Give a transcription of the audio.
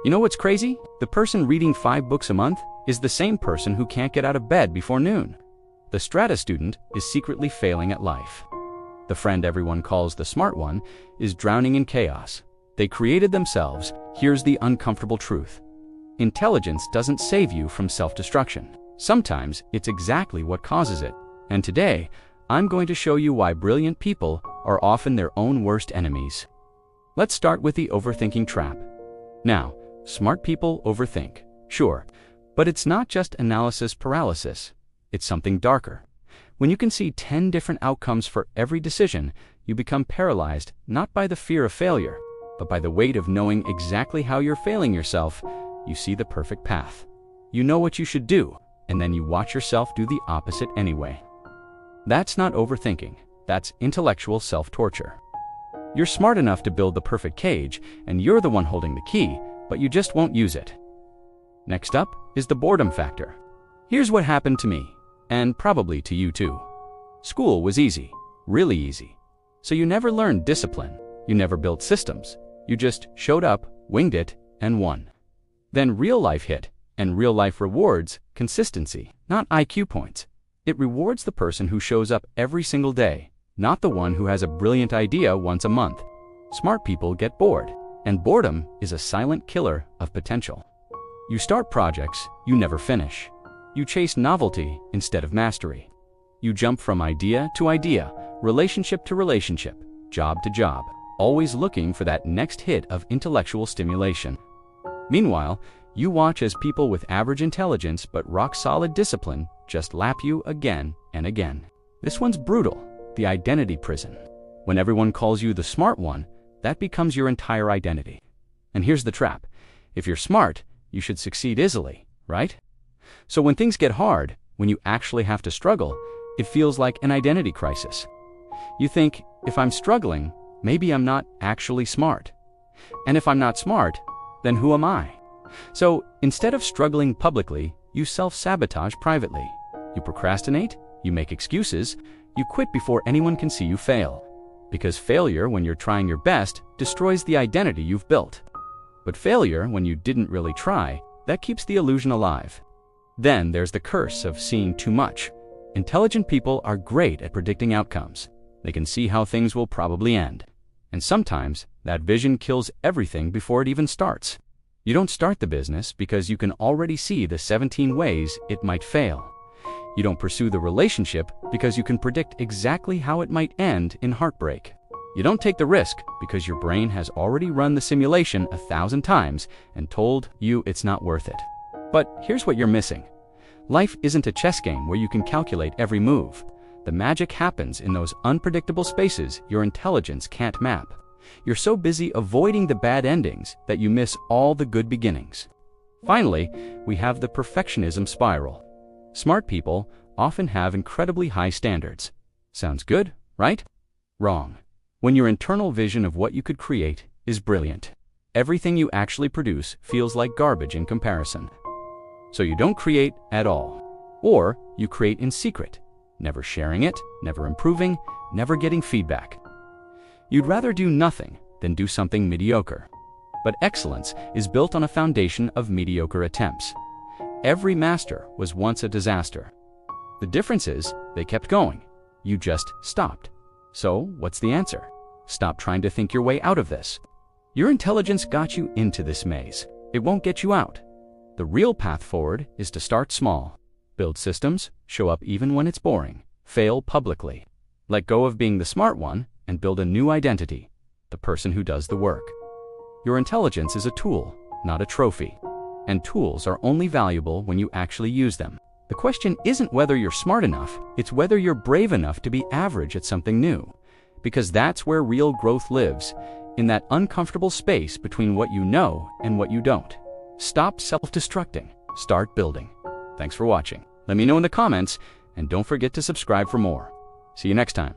You know what's crazy? The person reading 5 books a month is the same person who can't get out of bed before noon. The strata student is secretly failing at life. The friend everyone calls the smart one is drowning in chaos. They created themselves. Here's the uncomfortable truth. Intelligence doesn't save you from self-destruction. Sometimes it's exactly what causes it. And today, I'm going to show you why brilliant people are often their own worst enemies. Let's start with the overthinking trap. Now, smart people overthink, sure, but it's not just analysis paralysis. It's something darker. When you can see 10 different outcomes for every decision, you become paralyzed not by the fear of failure, but by the weight of knowing exactly how you're failing yourself. You see the perfect path. You know what you should do, and then you watch yourself do the opposite anyway. That's not overthinking. That's intellectual self-torture. You're smart enough to build the perfect cage, and you're the one holding the key, but you just won't use it. Next up is the boredom factor. Here's what happened to me, and probably to you too. School was easy, really easy. So you never learned discipline. You never built systems. You just showed up, winged it, and won. Then real life hit, and real life rewards consistency, not IQ points. It rewards the person who shows up every single day, not the one who has a brilliant idea once a month. Smart people get bored, and boredom is a silent killer of potential. You start projects you never finish. You chase novelty instead of mastery. You jump from idea to idea, relationship to relationship, job to job, always looking for that next hit of intellectual stimulation. Meanwhile, you watch as people with average intelligence but rock-solid discipline just lap you again and again. This one's brutal, the identity prison. When everyone calls you the smart one, that becomes your entire identity. And here's the trap. If you're smart, you should succeed easily, right? So when things get hard, when you actually have to struggle, it feels like an identity crisis. You think, if I'm struggling, maybe I'm not actually smart. And if I'm not smart, then who am I? So instead of struggling publicly, you self-sabotage privately. You procrastinate, you make excuses, you quit before anyone can see you fail. Because failure when you're trying your best destroys the identity you've built. But failure when you didn't really try, that keeps the illusion alive. Then there's the curse of seeing too much. Intelligent people are great at predicting outcomes. They can see how things will probably end. And sometimes that vision kills everything before it even starts. You don't start the business because you can already see the 17 ways it might fail. You don't pursue the relationship because you can predict exactly how it might end in heartbreak. You don't take the risk because your brain has already run the simulation 1,000 times and told you it's not worth it. But here's what you're missing. Life isn't a chess game where you can calculate every move. The magic happens in those unpredictable spaces your intelligence can't map. You're so busy avoiding the bad endings that you miss all the good beginnings. Finally, we have the perfectionism spiral. Smart people often have incredibly high standards. Sounds good, right? Wrong. When your internal vision of what you could create is brilliant, everything you actually produce feels like garbage in comparison. So you don't create at all. Or you create in secret, never sharing it, never improving, never getting feedback. You'd rather do nothing than do something mediocre. But excellence is built on a foundation of mediocre attempts. Every master was once a disaster. The difference is they kept going. You just stopped. So what's the answer? Stop trying to think your way out of this. Your intelligence got you into this maze. It won't get you out. The real path forward is to start small. Build systems, show up even when it's boring, fail publicly. Let go of being the smart one and build a new identity, the person who does the work. Your intelligence is a tool, not a trophy. And tools are only valuable when you actually use them. The question isn't whether you're smart enough, it's whether you're brave enough to be average at something new. Because that's where real growth lives, in that uncomfortable space between what you know and what you don't. Stop self-destructing, start building. Thanks for watching. Let me know in the comments, and don't forget to subscribe for more. See you next time.